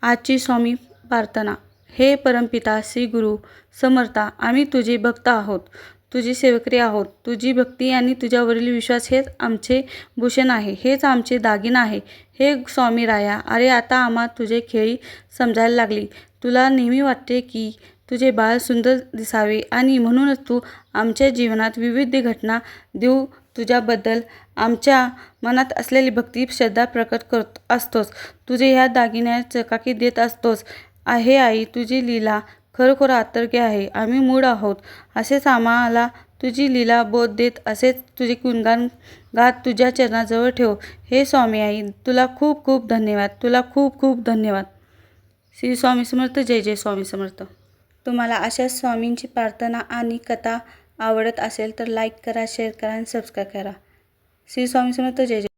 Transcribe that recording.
आजची स्वामी प्रार्थना. हे परमपिता श्री गुरु समर्था, आम्ही तुझे भक्त आहोत, तुझी सेवकरी आहोत. तुझी भक्ती आणि तुझ्यावरील विश्वास हेच आमचे भूषण आहे, हेच आमचे दागिने आहे. हे स्वामी राया, अरे आता आम्हा तुझे खेळी समजायला लागली. तुला नेहमी वाटते की तुझे बाळ सुंदर दिसावे आणि म्हणूनच तू आमच्या जीवनात विविध घटना देऊ तुझ्याबद्दल आमच्या मनात असलेली भक्ती श्रद्धा प्रकट करत असतोस. तुझे ह्या दागिन्या चकाकी देत असतोस. आहे आई, तुझी लीला खरोखर अतर्क्य आहे. आम्ही मूढ आहोत, असेच आम्हाला तुझी लीला बोध देत, असेच तुझे गुणगान गात तुझ्या चरणाजवळ ठेव. हे स्वामी आई, तुला खूप खूप धन्यवाद, तुला खूप खूप धन्यवाद. श्री स्वामी समर्थ. जय जय स्वामी समर्थ. तुम्हाला अशा स्वामींची प्रार्थना आणि कथा आवडत असेल तर लाईक करा, शेअर करा आणि सबस्क्राईब करा. श्री स्वामी समर्थ. जय जय.